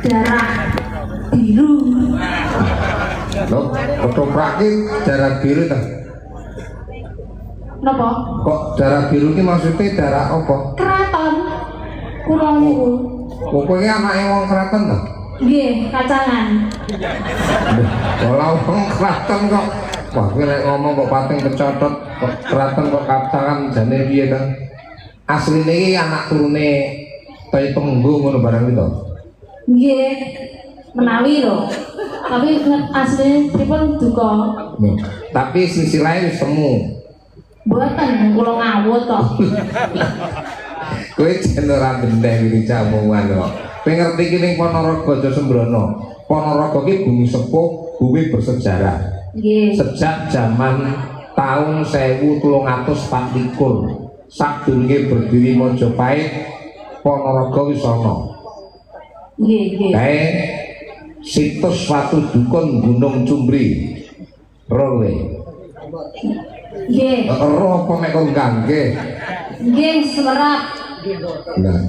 darah biru. Loh, ketoprak iki darah biru ta? Napa? Kok darah biru iki maksudnya darah apa? Keraton. Kula niku. Kowe iki anake wong keraton ta? Nggih, kacangan. Ora wong keraton kok. Wah, kowe nek ngomong kok pating kecotot kok keraton kok kacangan jane piye ta? Asline iki anak turune Toy Temenggung ngono barang itu. Nggih, menawi lho. Tapi asline pripun duka. Tapi sisi lain wis temu. Mboten kula ngawut to. Kowe jen ora bendeh iki camungan kok. Kowe ngerti iki ning Ponorogo aja sembrono. Ponorogo iki bumi sepuh, bumi bersejarah. Nggih. Sejak zaman tahun 1324 sadurunge berdiri Majapahit, Ponorogo wis ana. Nggih, nggih. Kae situs Watu Dukun Gunung Cumbri. Rowe. Nggih. Ero apa mek kon kangge? Nggih, semerap. Nah.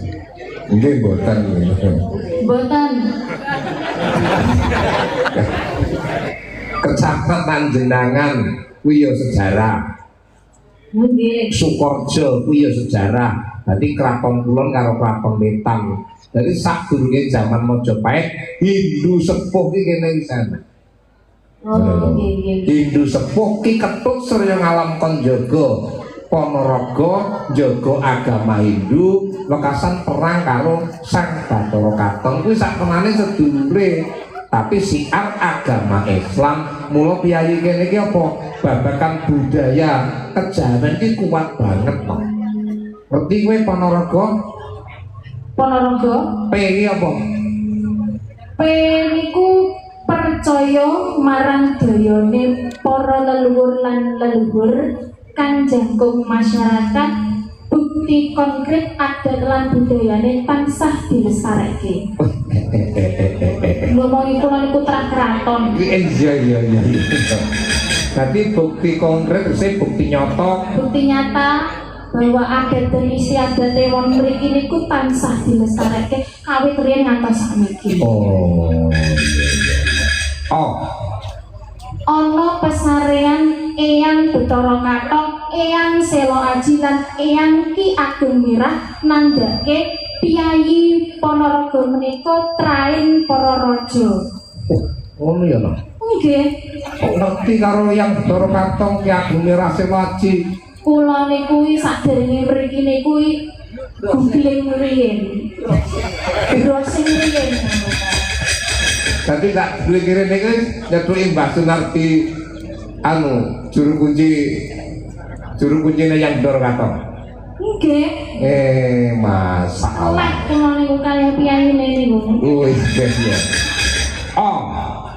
Nggih mboten. Mboten. Kecamatan Jenangan kuwi ya sejarah. Nggih. Sukorjo kuwi ya sejarah. Dadi Kraton Kulon karo Kraton Wetan. Dadi sadurunge zaman Majapahit, Hindu sepuh iki kene wis ana. Oh, nggih, nggih. Hindu sepuh ki ketut Surya Ngalam kon jaga Ponorogo, jaga agama Hindu, lekasan perang karo Sang Bathara Katon kuwi sakmenane sedulure. Tapi siar agama Islam, mula piyayi kene iki apa? Babagan budaya kejawen iki kuat banget to. Ngerti kowe Ponorogo? Ponorogo. P iki apa? P niku percaya marang dayane para leluhur lan leluhur kang jangkung masyarakat, bukti konkret adat lan budayane tansah dilestareke. Ngomong iku lan iku terang keraton. Iya. Jadi bukti konkret, saya bukti nyata. Bukti nyata bahwa adat dan istiadat wong mriki niku tansah dilestareke kawit riyen ngantos sakniki. Ana pesarean Eyang Bathara Katon, Eyang Selo Aji lan Eyang Ki Ageng Mirah nandhake piyayi Ponorogo menika train para raja. Ngono ya lho. Nggih. Kok ngerti karo Eyang Bathara Katon Ki Ageng Mirah Selo Aji? Kula niku sadèrènge mriki niku googling riyen. Browsing riyen. Tapi tak duwe kene niku nyethuki Mbah Sunarti anu juru kuncinya yang dor katon. Nggih. Masalah. Lek kula niku kalih piyayine niku. Wis ya.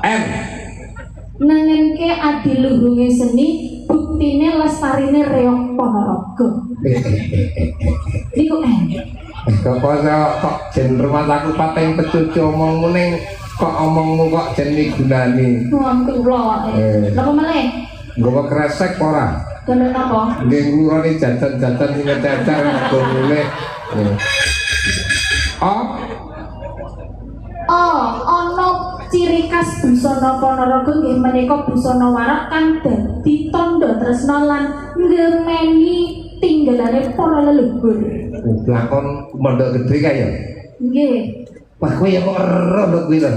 M. Nangenke adiluhunge seni buktine lestarine reog Ponorogo. Niku Kok jen rumah aku pateng pecucu omongmu ning kok omongmu kok jen migunani. Wonten kula. Napa meneh? Nggawa kresek ora? Ganen napa? Nggih ngurani jajan-jajan sing ngecer-cer nggo mulih. Ana ciri khas busana Ponorogo nggih menika busana warak kang dadi tandha tresna lan ngemeni tinggalane para leluhur. Lakon Mondok Gedhe kae ya. Nggih. Wah kowe ya kok ero lho kuwi lho.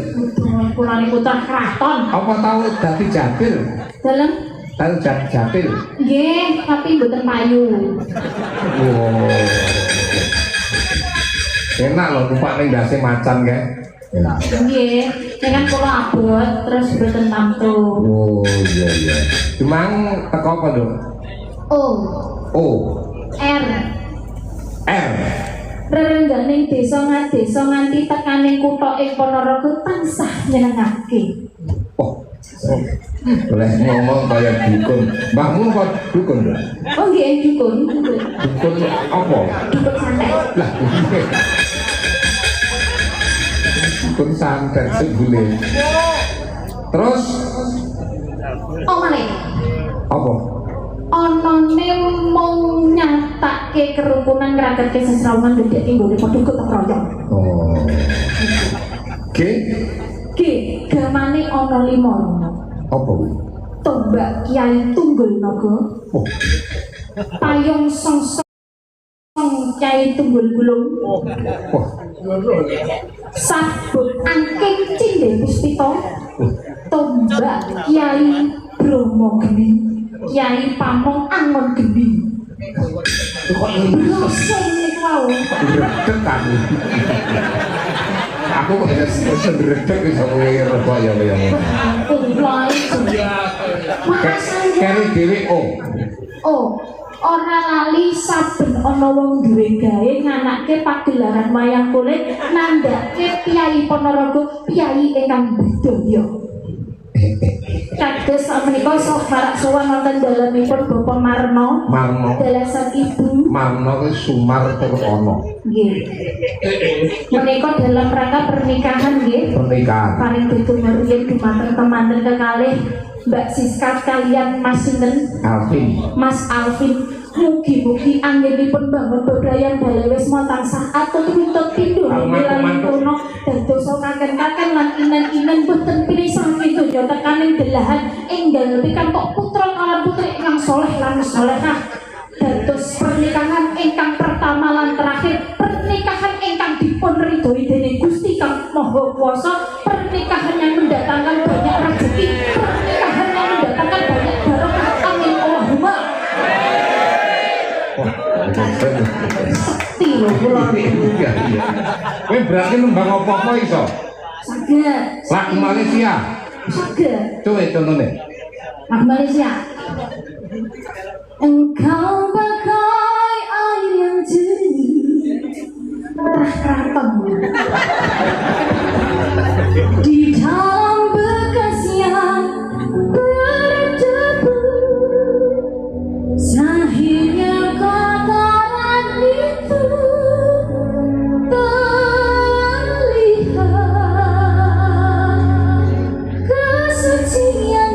Kula niku putra kraton. Apa tau dadi jabil? Dalem Tau jabil. nggih, tapi mboten payu. Oh. Enak lho numpak ning ndase macan kae. Nggih, nek kan kula abot terus mboten tamtu. Oh iya. Cuma teko apa lho? O R. Rerengganing desa nganti tekaning kutha ing Ponorogo tansah nyenengake. Boleh ngomong kaya dukun. Mbahmu kok dukun lho? Oh nggih, dukun. Dukun apa? Dukun santet. Lah. Dukun santet sebule. Terus Malih. apa? Anane mung nyatake kerukunan ngragake sesrawungan gedhe nggone padha gotong royong. G. Gamane ana 5. Apa kuwi? Tombak Kyai Tunggul Naga. Payung Songsong Kyai Tunggul Gulung. Sabut Angking Cindhe Puspita. Tombak Kyai Bromo Geni. Kyai Pamong Angon Geni. Brosong niku wau. Redek aku. Aku kok ya sederedek iso kowe rego ya kaya ngono. Keri dhewe ora lali saben ana wong duwe gawe nganake pagelaran wayang kulit nandhake Piyai Ponorogo piyai ingkang budaya. Kados menika marak sowan wonten dalemipun Bapak Marno. Dalasan Ibu Marno kuwi Sumar Purwono. Nggih. Menika dalam rangka pernikahan nggih. Pernikahan. Paring ditumur yen dumateng temanten kekalih Mbak Siska kalian Mas sinten? Alvin. Mas Alvin. Mugi-mugi anggenipun bangun bebrayan dalewes tansah atut runtut pindho lan tono dados kaken-kaken lan inen-inen boten pilih saking donya tekaning delahan enggal pikantuk putra kawan putri ingkang saleh lan salehah. Dados pernikahan ingkang pertama lan terakhir, pernikahan ingkang dipun ridhoi dening Gusti Kang Maha Kuwasa, pernikahan yang mendatangkan banyak rezeki, pernikahan yang mendatangkan banyak barokah. Amin Allahumma. Sakti lho kula. Iya. Kowe berarti nembang apa-apa iso? Saged. Lagu Malaysia. Saged. Coba contohnya. Lagu Malaysia. Engkau bagai air yang jernih, terang di dalam bekas yang berdebu. Zahirnya kotoran itu terlihat, kesucian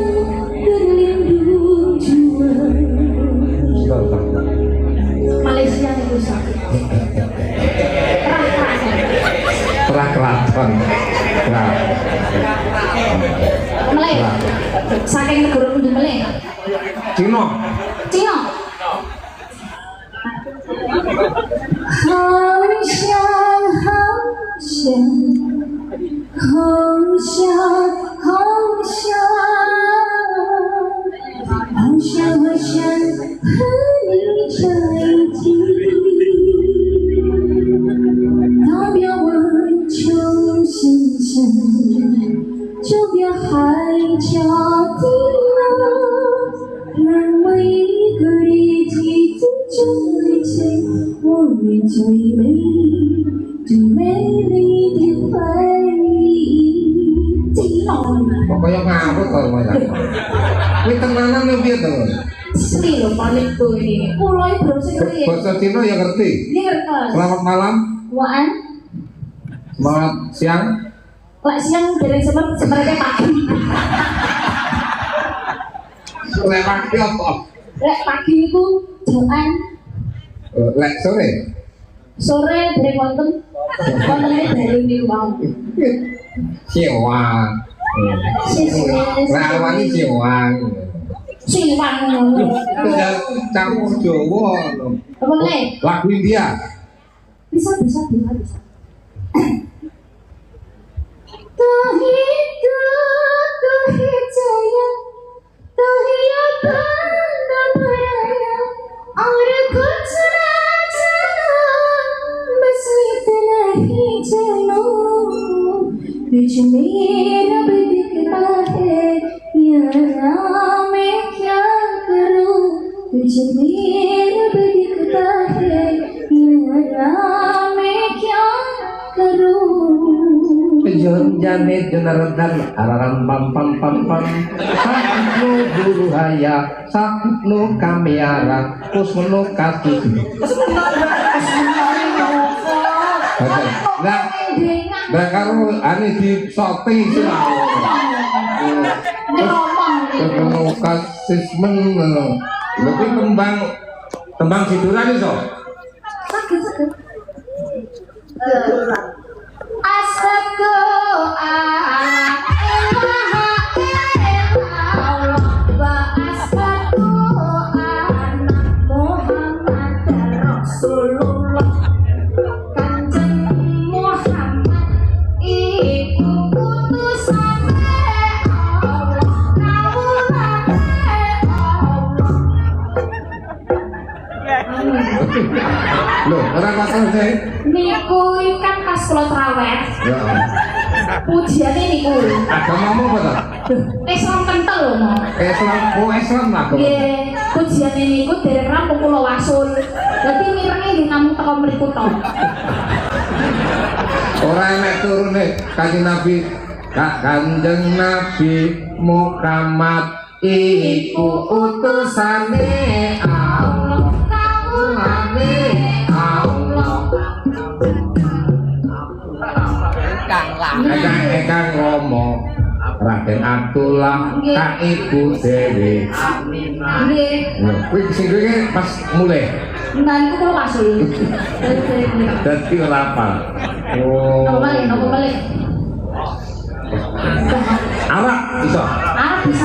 berlindung jua. Malaysia itu sakit. Keraton. Meleh. Saking negara pundi meleh? Cina. Cina. Hongxiang Hongxiang Hongxiang Hongxiang Hongxiang Hongxiang 和你在一起，道别我穷先生，就别海角地老。年最美最美丽的回忆。Pokoknya ngawut to Mas. Kuwi tenanan lho piye to? Seni lho panik tuh ini. Pulau bro sing ngerti. Bahasa Cina ya ngerti. Ngerti. Selamat malam. Waan. Selamat siang. Lek siang dereng sebenarnya pagi. Lek pagi apa? Lek pagi itu joan. Lek sore. Sore dereng wonten. Wontene dereng niku wae. Siwang. Lek awani siwang. Siwang. Campur Jawa. Apa nih? Lagu India. Bisa. Tuhiku jaya, tuhiya banda baraya, और कुछ ना जानो, बस इतना ही जानो, तुझ में रब दिखता है, यारा मैं क्या करूं, तुझ में रब दिखता है, यारा मैं क्या करूं. Jon jane jonardan araran pam pam pam pam sakno guru haya sakno kamiara kusno kaki nah karo ane di shopping sih ketemu kasismen lebih tembang siduran iso Asapku Allah asapku anak Muhammad Rasulullah Kanjeng Muhammad iku utusane Allah kawulane Allah. Loh, ora kata sih. Niku ikan pas kula traweh. Ya. Pujiane niku. Agamamu apa ta? Islam kental lho, Mo. Islam lah. Nggih, pujiane niku dereng rampung kula wasul. Dadi mirenge nggih namung teko mriku to. Ora enek turune Kanjeng Nabi. Kanjeng Nabi Muhammad iku utusane Allah. Kawulane Allah. Ekang Romo Raden Abdullah Kak Ibu Dewi. Nggih. Kuwi sing kuwi pas mulai. Nah niku kula wasul. Dadi ora apa. Napa balik? Arab bisa. Ah, bisa.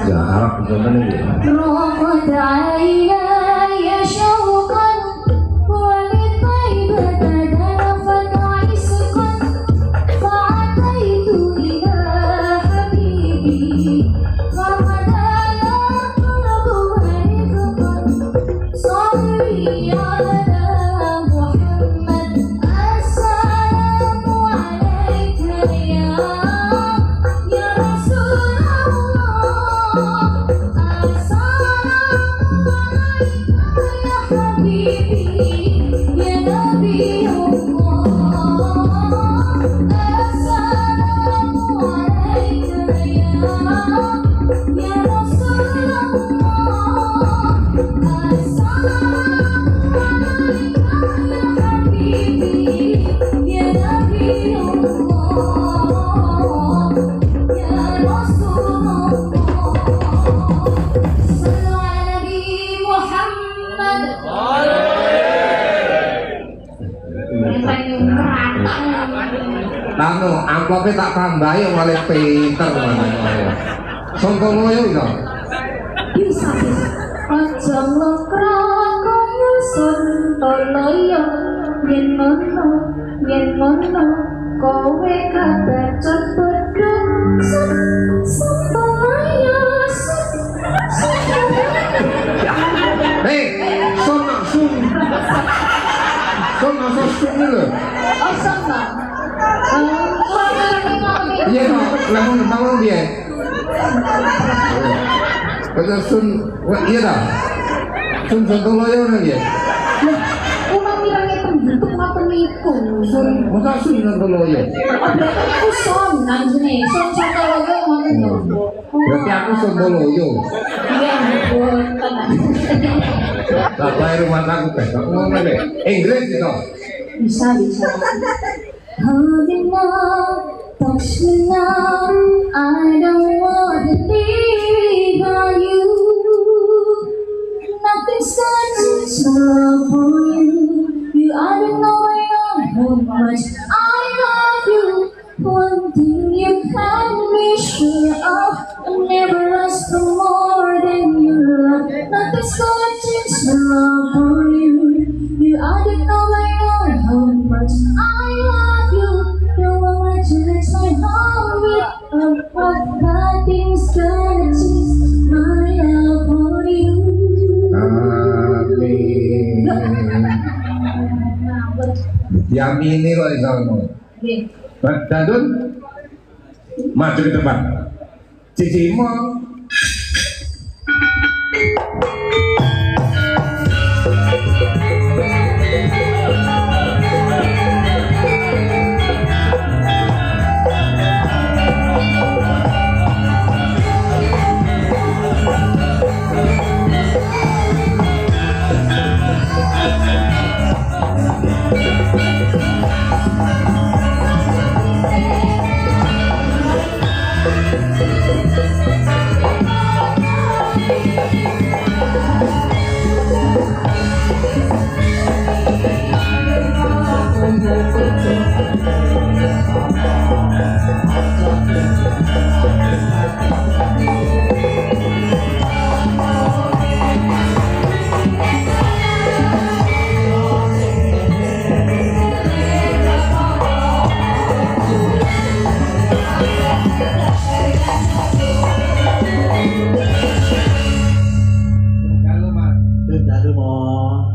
Ya, Arab bisa tenan iki. رغد عيناي شوقا ولطيبة ذرفت عشقا فأتيت إلى حبيبي فغدا يطلب رزقا صلي على محمد السلام عليك يا رسول الله Tanu, amplopnya tak tambahi malah pinter mana. Sontong loyo iso. Bisa. Aja nglokro kaya sontoloyo yen ngono kowe kabacot padha sontoloyo. Hei, sono sun. Sono sun lho. Oh, sono. Iya no, lamun bangun dia. Kata sun, iya dah. Sun sontong loyo nang ya. Umang masa sun Sontoloyo. Aku son nanjene, son Sontoloyo ngoten lho. Berarti aku Sontoloyo. Iya, boten. Bapak rumah aku besok ngomong deh. Inggris itu. Bisa. Hold me now, touch me now. I don't want to leave on you. Nothing's gonna change my love for you. You are the knowing of how much I love you. One thing you can be sure of, I never ask for more than your love. Nothing's gonna change my love for you. You are the knowing of how much I love you. No one will change my heart with a what. Nothing's gonna change my love for you. Amin. Diamini kok iso ngono. Dandun maju ke depan. Cicimo.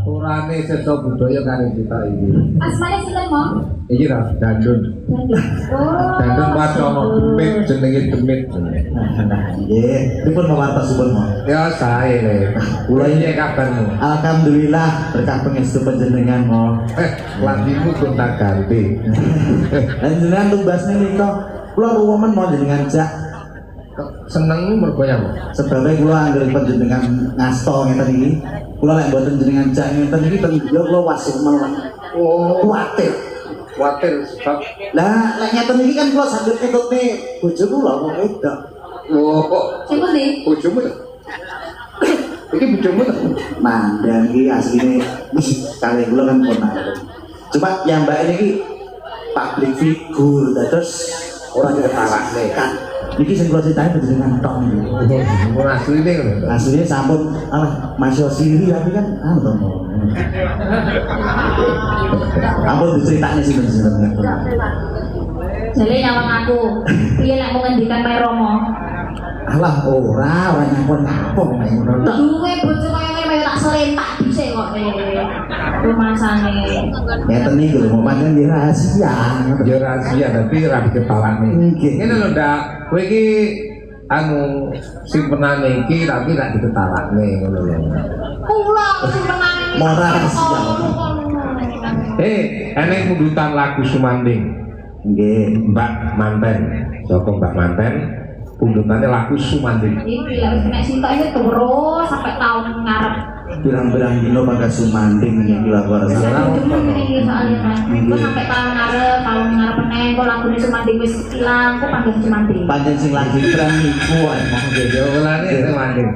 Urane sedo budaya karo kita iki. Asmane sinten, Mo? Iki ra Dandun. Dandun Wacana Demit jenenge Demit. Nggih, pripun mawartosipun, Mo? Ya sae le. Kula iki kabarmu. Alhamdulillah berkah pangestu panjenengan, Mo. Lantimu gonta ganti. Lan jenengan tumbasne nika kula ruwemen mau jenengan jak Seneng mergo ya, Mo. sebabnya kula anggere panjenengan ngasto ngeten iki. Kula lek mboten jenengan jak ngeten iki ten kula wasih meneh. Oh, Kuwatir. kuatir sebab Lah lek ngeten iki kan kula saged ngetutne bojo kula kok wedok. oh kok Sing pundi? bojomu ya? Iki bojomu ta? Mandang iki asline kali kula kan pun ada. Cuma yang mbak ini public figure terus orang Ketarakne. kan niki sing kula critani panjenengan tok niki. Mun asline ngono. Aslinya sampun Mas Yosiri tapi kan to. Ampun diceritani sih sebenarnya. Jale nyawang aku. Piye lek mau ngendikan Pak Romo? Alah ora nyapon-nyapon nek ngono tok. Duwe bojo kaya ngene tak selentak dhisik kok rumasane. Ngeten niku lho pancen di rahasia. Ya rahasia tapi ra diketalane. Nggih. Ngene lho ndak, kowe iki anu simpenane iki tapi ra diketalane ngono lho. Kula simpenane. Mau rahasia. Enek mundutan lagu Sumanding. Nggih. Mbak Manten, saka Mbak Manten, pundutannya lagu Sumanding. Iki lek nek sintok iki terus sampai tahun ngarep. Pirang-pirang dino pangkat Sumanding iki lha ora Ya, salah. Iki soalnya kan. Kok sampai tahun ngarep meneh kok lagune Sumanding wis ilang, kok panggil Sumanding. Pancen sing lagi tren niku wae mong Ya ulane Sumanding.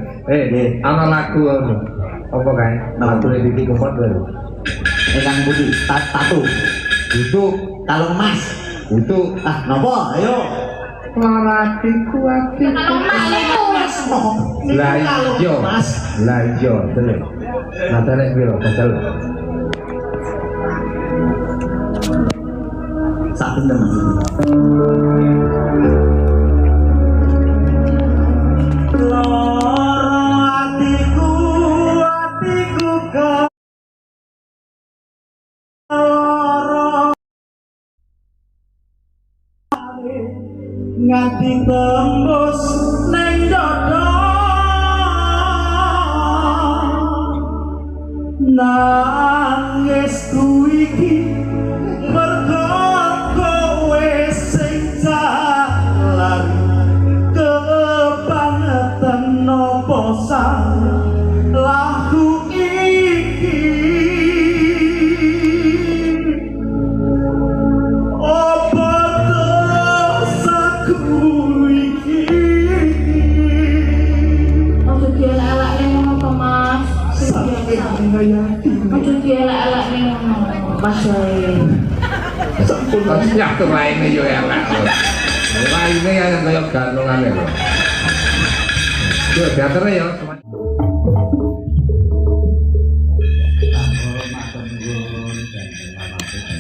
Ana lagu ngono. Apa kae? Lagu Didi Kempot lho. Kang Budi tato. Itu Kalung emas. itu Ah, napa? Ayo. laratiku ati. Kalau mak itu Lah iya. Mas. Lah iya, tenan. Nadane piro badal? Sak pinten Mas? Atiku nganti tembus neng dada nangis ku iki Aja dielek-elek ning ngono. Pas wae. Terus nyatur lainnya yo elek. Lainnya yang kaya gantungan lho. Yo diatur ya.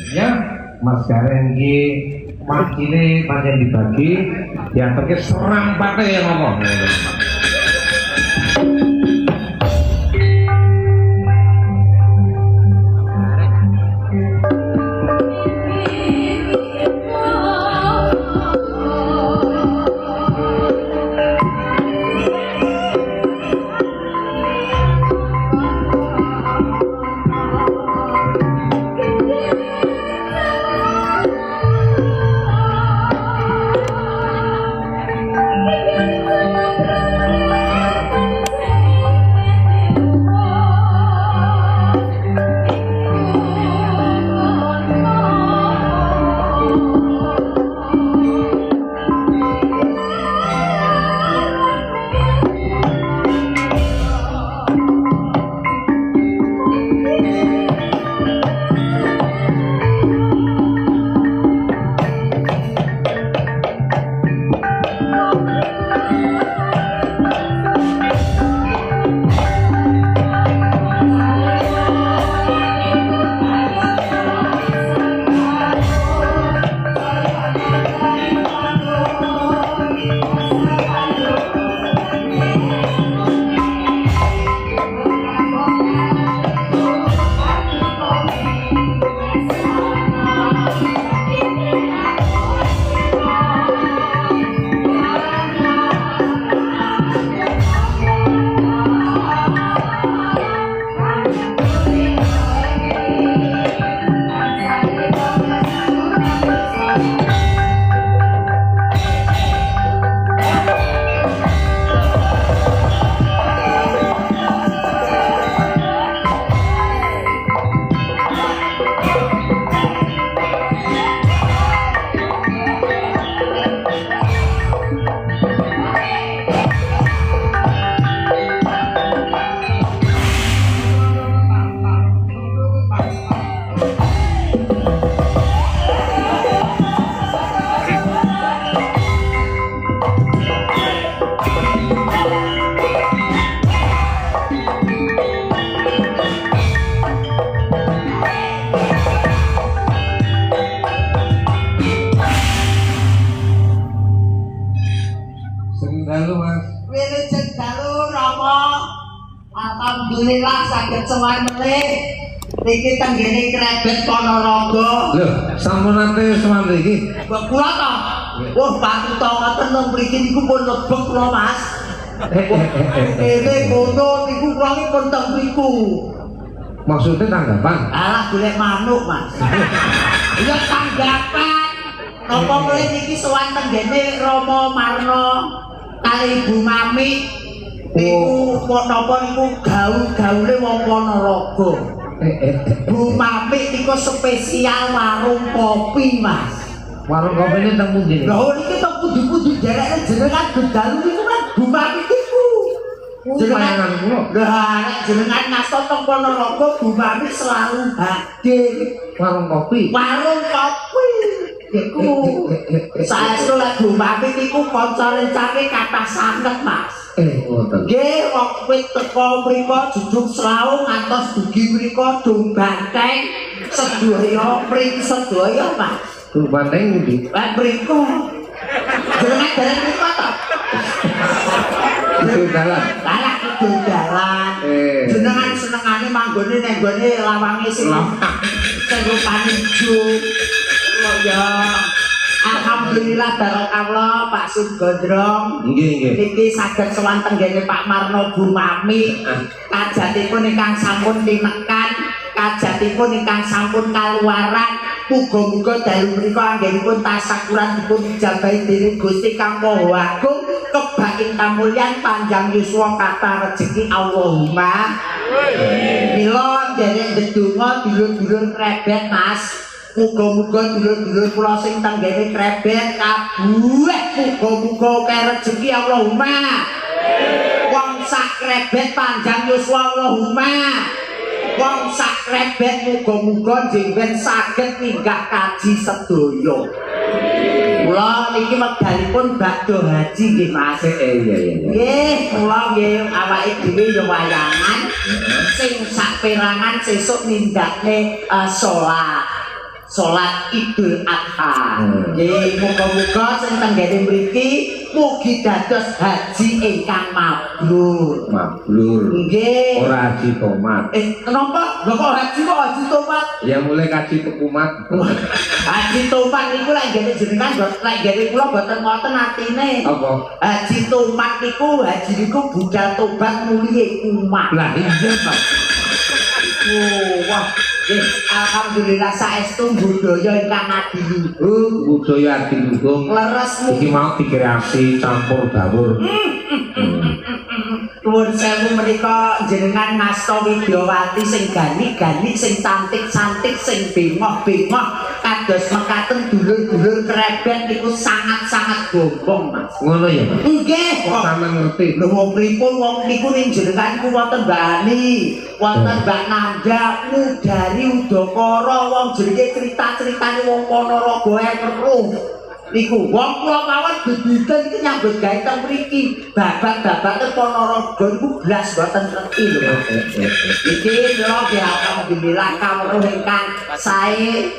Ya, Mas Garen iki makine pancen dibagi diaturke serampate ya ngomong. Alhamdulillah saged sowan melih. Niki tenggene Krebet Ponorogo. Lho, sampun nate sowan mriki. Mbok kula to. Wah, batu to ngoten nang mriki niku pun lebek kula, Mas. Ini kono niku kula pun teng mriku. Maksudnya tanggapan? Alah golek manuk, Mas. Ya tanggapan. Napa mulih niki sowan tenggene Rama Marna kali Ibu Mami. Niku napa niku gaul-gaule wong Ponorogo. Bu Mami niku spesial warung kopi, Mas. Warung kopi ini teng pundi? Lho niki teng pundi-pundi dereke jenengan gedalu niku kan Bu Mami niku. Jenengan kula. Lah nek jenengan ngaso teng Ponorogo Bu Mami selalu hadir. Warung kopi. Warung kopi. Iku saestu lek Bu Mami niku kanca rencane kathah sanget, Mas. Ngoten. Nggih, wong wit teko mriko jujug slawu ngantos dugi mriko dong banteng sedaya pring sedaya, Mas. Dong banteng pundi? Lah mriko. Jenengan dalan mriko to? Itu dalan. Lah itu dalan. Jenengan senengane manggone ning gone lawange sing rupane ijo. Oh ya. Alhamdulillah barokah Pak Sugandrong. Nggih, nggih. Niki saged sowan tenggene Pak Marno Bu Mami. Kajatipun ingkang sampun tinekan, kajatipun ingkang sampun kaluaran. Muga-muga dalu menika anggenipun tasakuran dipun ijabahi dening Gusti Kang Maha Agung, kebaking kamulyan panjang yuswa kathah rejeki Allahumma. Mila derek ndedonga dulur-dulur Krebet, Mas. Muga-muga dulur-dulur kula sing tenggene Krebet kabeh muga-muga kaya rejeki Allahumma. Wong sak krebet panjang yuswa Allahumma. Wong sak krebet muga-muga jengben saged minggah kaji sedaya. Kula niki wekdalipun badhe haji nggih Mas. Iya. Nggih, kula nggih awake dhewe ya wayangan sing saperangan sesuk nindakne salat Idul Adha. Nggih, muga-muga sing tenggene mriki mugi dados haji ingkang mabrur. Mabrur. Nggih. Ora haji tomat. Kenapa? Lho kok haji kok haji tomat? Ya mulai kaji pekumat. Haji tomat niku lek ngene jenengan lek ngene kula boten ngoten atine. Apa? Haji tomat niku haji niku budal tobat mulie umat. Lah iya, Pak. Wah, alhamdulillah saestu budaya ingkang adiluhung. Budaya adiluhung. Leres Iki mau dikreasi campur dawur. Nuwun sewu menika jenengan ngasta Widyawati sing gani-gani sing cantik-cantik sing bengok-bengok kados mekaten dulur-dulur krebet niku sangat-sangat bombong Mas. Ngono ya, Pak. Nggih, Kok sampean ngerti? lho wong pripun wong niku ning jenengan niku wonten Mbak Ani, wonten Mbak Nanda, Mudari Udakara wong jenenge cerita-ceritane wong Ponorogo weruh. Niku wong kula mawon bebiten iki nyambut gawe teng mriki. Babat-babate Ponorogo niku blas boten ngerti lho. Iki lho ya alhamdulillah kawruh ingkang sae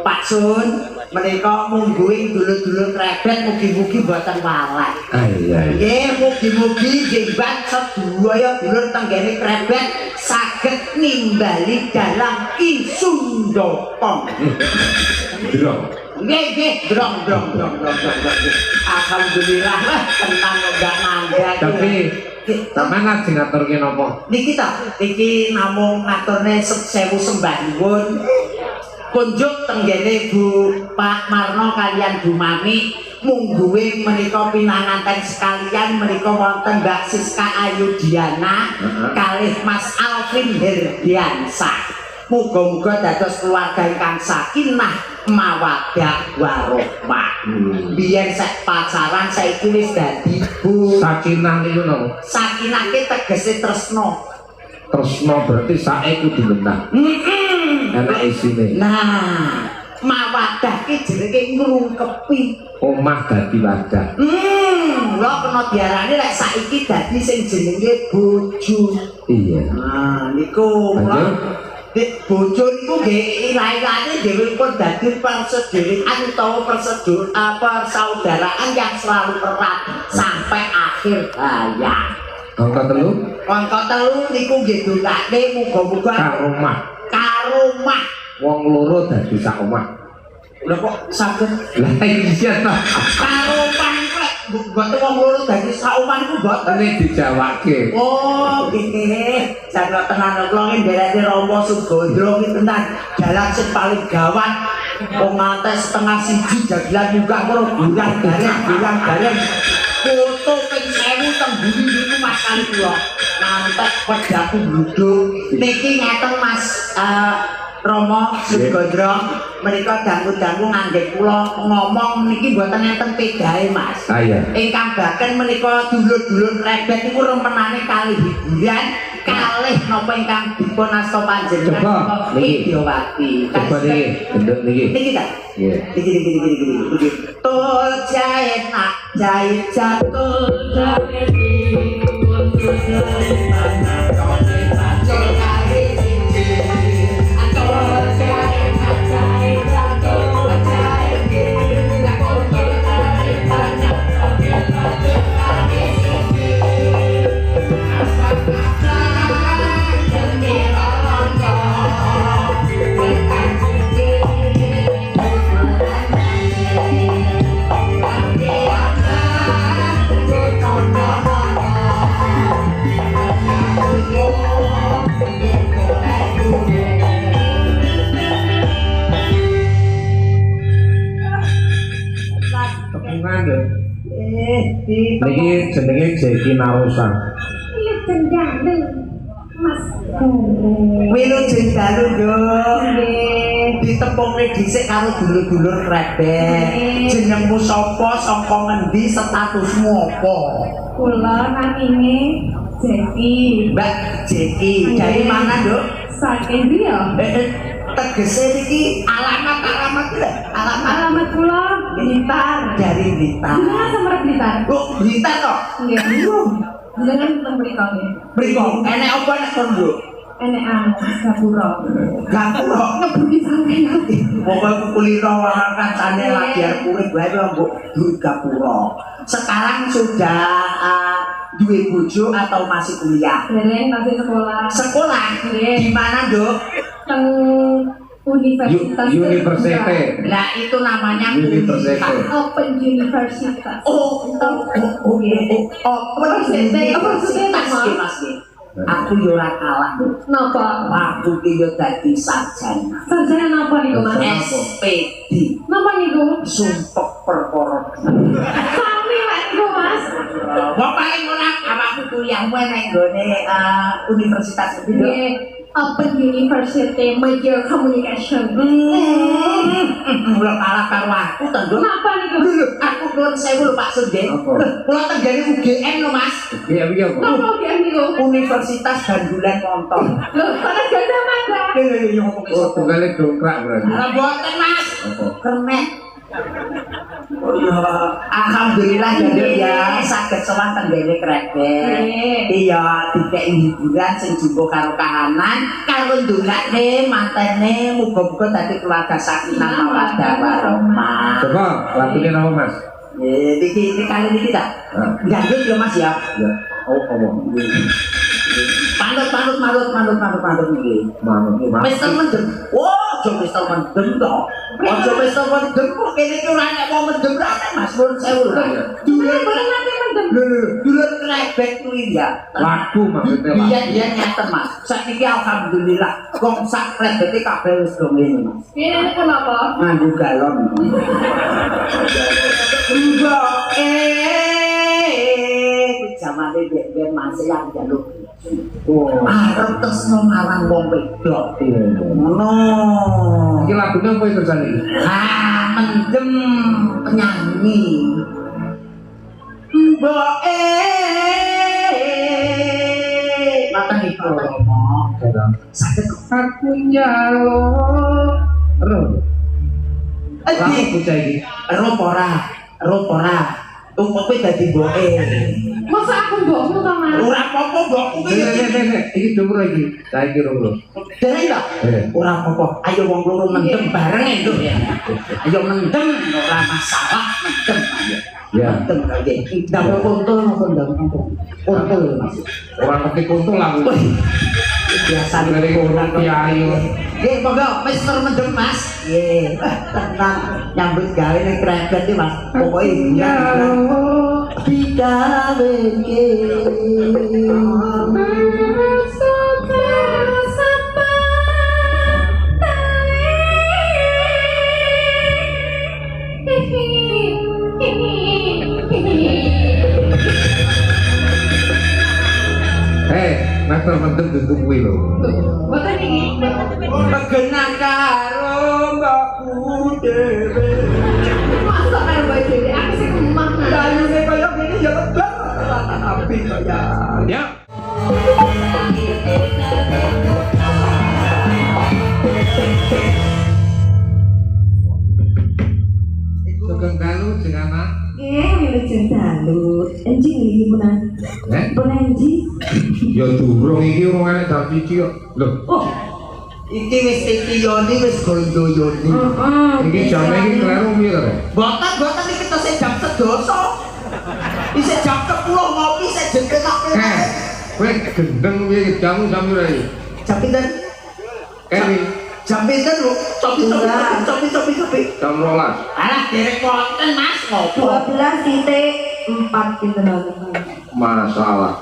Pak Sun menika mungguing dulur-dulur krebet mugi-mugi boten walah. Iya. Nggih, mugi-mugi jengban sedaya dulur tenggene krebet saged nimbali dalam Isundaka. Drong. Nggih, drong. Alhamdulillah lah tenang enggak nanda. Tapi sampean lagi ngaturke napa? Niki namung ngaturne sewu sembah nuwun. Kunjuk tenggene Bu Pak Marno kalian Bu Mami mungguing menika pinanganten sekalian menika wonten Mbak Siska Ayudiana kalih Mas Alvin Herdiansah. Muga-muga dados keluarga ingkang sakinah mawaddah warahmah. Biyen sek pacaran saiki wis dadi bu. Sakinah niku napa? Sakinah ki tegese tresno. Tresno berarti sae kudu genah. Enak isine. Nah, mawaddah ki jenenge ngrungkepi. Omah dadi wadah. Lho kena diarani lek saiki dadi sing jenenge bojo. Iya. Nah, niku bojo niku nggih ilahe dhewe pun dadi persaudaraan utawa persaudaraan yang selalu erat sampai akhir hayat. Angka telu? Angka telu niku nggih dongake muga-muga karomah. Wong loro dadi sak omah. Lha kok saged? Lah iya ta. Karomah iku lek mboten wong loro dadi sak omah niku mboten dijawake. Oh, nggih. Jaga tenan kula nggih ndereke Rama Sugandra ki tenan dalan sing paling gawat. Wong ngantes setengah siji dagelan buka karo bulan-bulan. Foto ping 1000 teng bumi niku Mas kali kula. Ngantek pedaku gluduk. Niki ngeten Mas Rama Sugandra menika dangu-dangu ngangge kula ngomong niki mboten enten pedahe Mas. Iya. Ingkang baken menika dulur-dulur krebet niku remenane kalih hiburan kalih napa ingkang dipun asta panjenengan Widyawati. Coba niki, bentuk niki. Niki ta? Nggih. Niki. Tol jahit nak jahit jatuh jahit Niki jenenge Jeki Narosa. Mas Wilujeng dalu yo. Ditepungke dhisik karo dulur-dulur krebet. Jenengmu sapa, saka ngendi, statusmu apa? kula namine Jeki. Mbak Jeki dari mana, Dok? Saking Rio. Tegese iki alamat lho. Alamat kula Blitar. Dari Blitar. Jenengan sampe Blitar. Oh, Blitar kok. Nggih. Jenengan teng mriko nggih. Mriko, enek apa nek kon, Dok? Enek gapura. Gapura. Ngebuki sampeyan. Pokoke kulino wae kancane lagi arep urip wae mbok duwe gapura. Sekarang sudah duwe bojo atau masih kuliah? Dereng masih sekolah. Sekolah di mana, Dok? Teng Universitas. Universitas. Lah itu namanya Universitas. Open Universitas. Oh, universitas ki Mas. Aku yo ora kalah. Napa? Aku ki yo dadi sarjana. Sarjana napa niku Mas? SPD. Napa niku? Sumpek perkara. Sami lek niku Mas. Wong paling ora awakmu kuliah wae nang gone universitas iki, Dok. Nggih. Open University Media Communication. Ora kalah karo aku to, Dok. Napa niku? Aku nuwun sewu lho Pak Sunden. Kula tenggene UGM lho, Mas. Iya iya kok. Napa ki niku? Universitas Gandulan Montor. Lho, pada ganda mangga. Yo ngomong Oh, tunggale dongkrak berarti. Ora boten, Mas. Apa? Kernet. Oh iya, alhamdulillah jadi ya saged sowan tenggene kredit. Iya, dikek hiburan sing jumbo karo kahanan, karo ndongakne mantene muga-muga dadi keluarga sakinah mawaddah warahmah. Coba lagune napa Mas? Iki kali iki ta. Gandut ya Mas ya. Ya. Oh, ngomong. Manut iki. Manut. Wis mendem. Oh, aja wis mendem to. Aja wis mendem kok kene iki ora nek wong mendem ra nek Mas pun sewu lho. Dulur bareng nanti mendem. Dulur krebet kuwi ya. Laku maksudnya Mas. Iya nyata Mas. Saiki alhamdulillah wong sak krebete kabeh wis do ngene Mas. Piye niku napa? Nganggo galon. Jamane ben masih yang jaluk. Oh. Arep tresno marang wong wedok. Ngono. Iki lagune apa itu jane? Mendem penyanyi. Mboke. Mata iku. Saged Aku nyalon. Ero. Laku bocah iki. Ero ora. Umpoke dadi mboke. Masa aku mbokmu to Mas? Ora apa-apa mbokku iki. Iki dhuwur iki. Saiki loro. Dereng ta? Ora apa-apa. Ayo wong loro mendem bareng Nduk ya. Ayo mendem ora masalah mendem ayo. Ya. Mendem kaya. Ndang kuntul napa ndang kuntul? Kuntul Mas. Ora ngerti kuntul aku. Biasa Dari orang kiai. Nggih, monggo Mister mendem Mas. Nggih, tenang nyambut gawe ning krebet iki Mas. Pokoke dikawinke. Master mendem tutup kuwi lho. Boten iki. Pegenang karo mbokku dhewe. Masa karo mbok dhewe aku sing emah. Dayune kaya ngene ya lebet. Api kaya. Ya. Sugeng dalu sing anak. Wilujeng dalu. Enjing iki punan. Punan enjing. Ya durung iki urungane jam 1 kok. Lho. Oh. Iki wis titiyoni wis gondoyoni. Iki jam iki kleru piye to? Boten iki tesih jam 11. Isih jam 10 ngopi sik jengkelak. Kowe gendeng piye jamu jam pira iki? Jam pinten? Kene Jam pinten lho? Copi. jam 12. Alah derek wonten Mas ngopo? 12.4 pinten wonten. Masalah.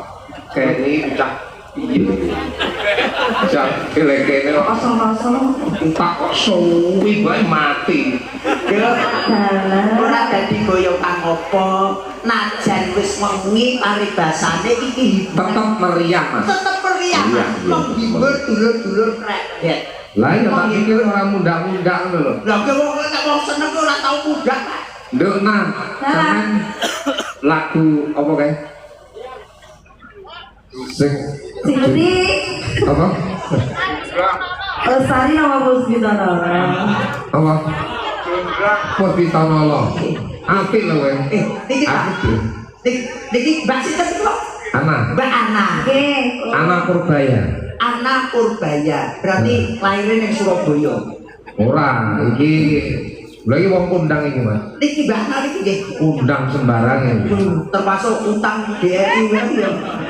Kene cah piye? Cah kene kok Kosong-kosong. tak kok suwi bae mati. Yo, ora dadi goyokan apa, najan wis wengi paribasane iki hiburan. Tetep meriah, Mas. Tetep meriah, Iya, Mas. Menghibur dulur-dulur kredit. Lah ya tak pikir ora mundak-mundak ngono lho. Lah ke wong seneng ora tau mudah, Pak. Nduk nang, sampean lagu apa kae? Sing Jadi apa? Lestari nama Puspitanolo. Apa? Puspitanolo. Apik lho kowe. Niki Pak. Apik. Niki Mbak sinten kok? Ana. Mbak Ana. Nggih. Ana Purbaya. Ana Purbaya. Berarti lahirnya ning Surabaya. Ora, iki lha iki wong kondang iki, Mas. Niki Mbak Ana niki nggih. Undang sembarang iki. Termasuk utang BRI ya.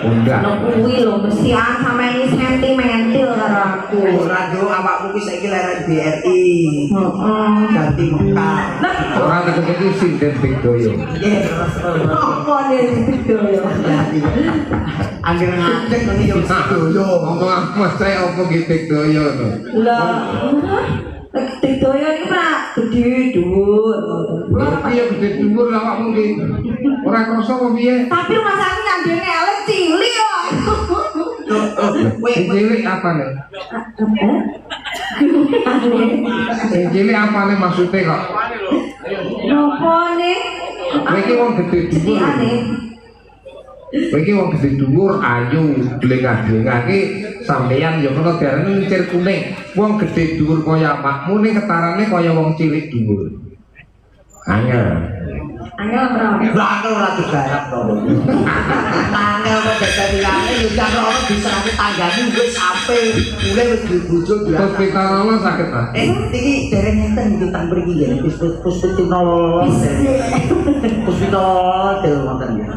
Undang. Lo kuwi lho mesti sama ini sentimental karo aku. Radio awakmu ki saiki leren BRI. Heeh. Ganti Mekah. Ora iki sinden Bigdoyo. Nggih, terus. Apa nih itu ya? Angger ngajeng ngene yo sedoyo. Ngomong apa saya apa ki Bigdoyo to. Lah, Tiktoyo ini mah gede dhuwur. Lha piye gede dhuwur awakmu ki. Ora krasa apa piye? Tapi rumah sakit kandene elek cilik kok. Sing cilik apane? Sing cilik apane maksude kok? Nopo nih? Kowe iki wong gede dhuwur. Cilikane. Kowe iki wong gede dhuwur, ayu, blengah-blengake sampeyan ya kena diarani lincir kuning. Wong gede dhuwur kaya makmu ning ketarane kaya wong cilik dhuwur. Angel. Angel ora. Lah ora digarap to. Angel kok dadi-dadi yo jan ora diserake tanggane wis sampe mulai wis dibujuk ya. Hospital sakit, Mas. Iki dereng ngenten iki tang mriki nggih. Puspitanolo. Puspital del wonten nggih.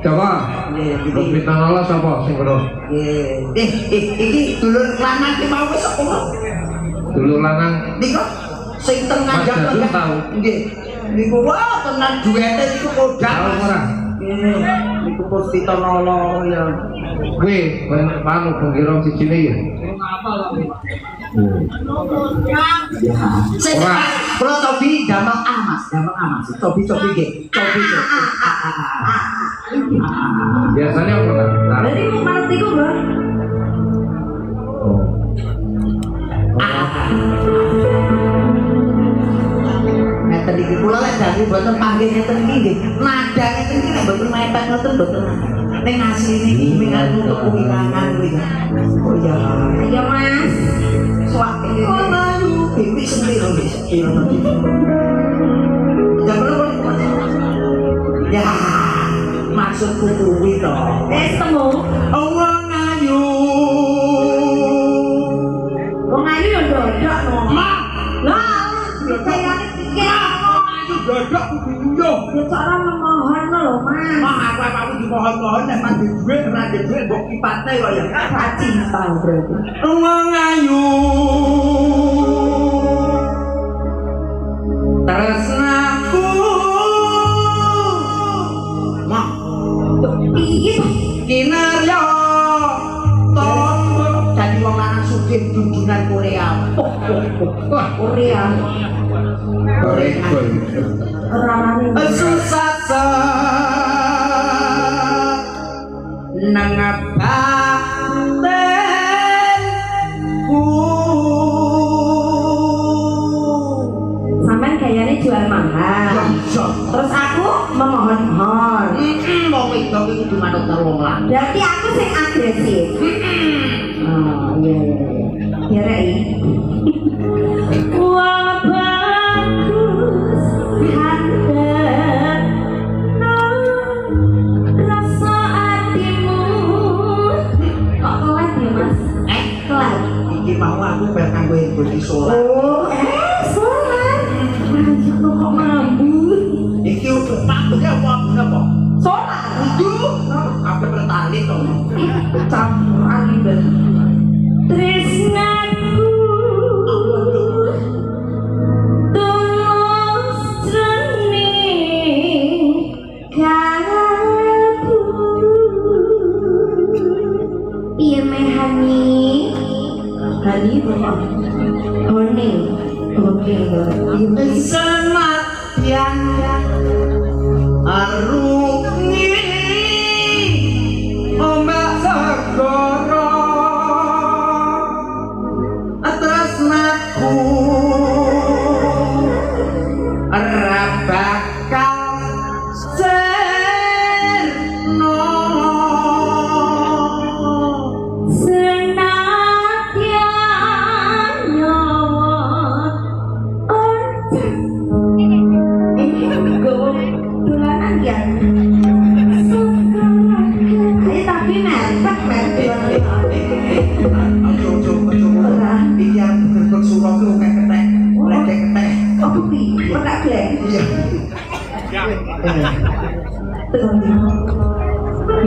Coba. Nggih, Hospital sapa sing weruh? nggih. Iki dulur lanang ki mau wis apa? Dulur lanang Niku sing teng Mas ngajak Jadul tahu. Nggih. Niku wah tenan duwete niku kodak. tahu ora? Niku Puspitanolo ya. Kowe panu pengira sijine ya. Ora. Kalau cobi damang amas. Cobi nggih. Cobi. Biasanya apa tak? Berarti mau manut iku, Bro. Ngeten iki kula lek dadi mboten panggih ngeten iki nggih. Nada ngeten iki nek mboten mepet ngoten mboten. Ning asline iki mingat untuk kewirangan kuwi. Oh iya. Ayo, Mas. Suwake. Oh layu pipi sendiri nggih. Piro nanti. Ya perlu. Ya. Maksudku kuwi to. Temu. Wong ayu. Wong ayu yo dodok no. Mak. Lah, saya pikir Dodok kudu ya cara memohon lho, Mas. Mak aku dimohon-mohon nek mandi dhuwit ora ndek dhuwit mbok kipate kok ya. Cinta berarti. Wong ayu. Tresnaku. Mak Piye to? kinarya tombol dadi wong lanang sugih junjungan Korea. Korea. Korekul. Ramane. Susah nang batenku. Sampeyan gayane jual mahal. Terus aku memohon-mohon. Wong wedok iki kudu manut karo wong lanang. Berarti aku sing agresif. Oh, iya. Ya, Rei. Wah, bagus. Hadap. Rasa hatimu. Kok kelas ya, Mas? Kelas. Iki mau aku bar kanggo bodi sholat. Oh, sholat. Anjir, kok mabuk. Iki pakune apa? Sholat. Kudu aku bertali to. Campuran gitu. Tresnaku tulus jroning kalbu. Piye meh Hani? Hani apa? Hone. Oke. Senadyan arungi ombak segara tresnaku ora bakal sirna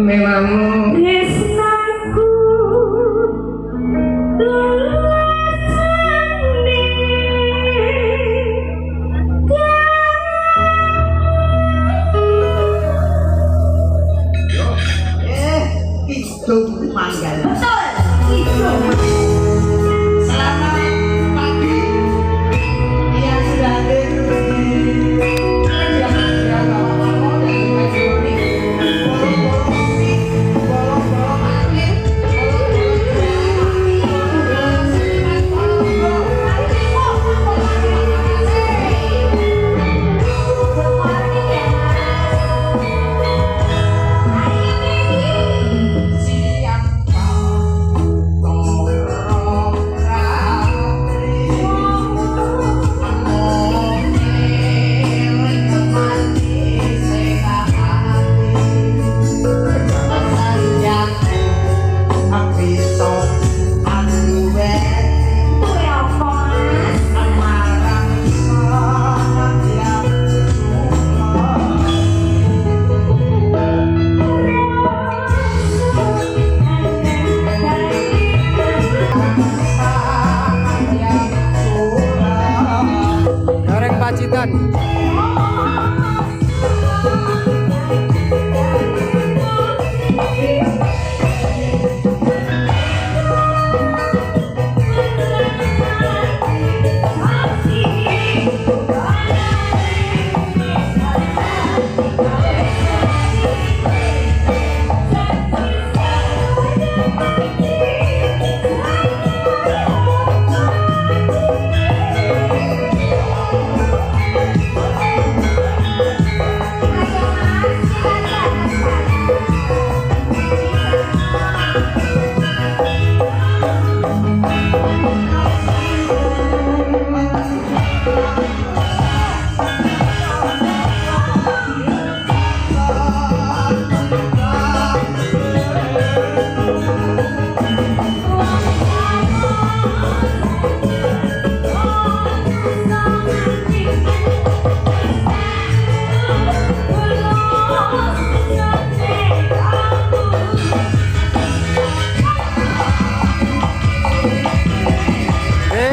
memang Tresnaku Itu manggal. betul itu. Selamat pagi. Yang sudah hadir di Goreng Pacitan.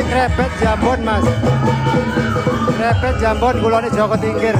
Krepet jambon mas, krepet jambon gulane Joko Tingkir.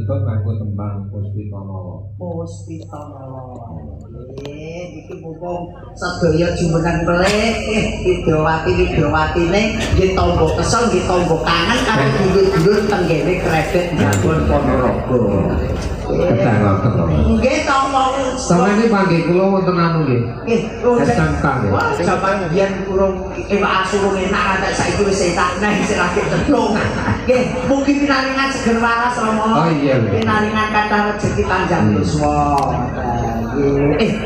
tutup nganggo tembang Puspitono. Puspitono. Iki mumpung sedaya jumeneng pelik, Widyawati-widyawatine nggih tangga kesel nggih tangga kangen karo dulur-dulur tenggene Krebet Jambon Ponorogo. Kedah ngoten to. Nggih to wong Sampeyan panggih kula wonten anu nggih. nggih, SMK nggih. wah, jaman biyen kurang iwak asu enak ada saiki wis enak neh sing lagi cedhong. Nggih, mugi pinaringan seger waras Rama. Oh iya. Pinaringan kathah rejeki panjang yuswa. Nggih.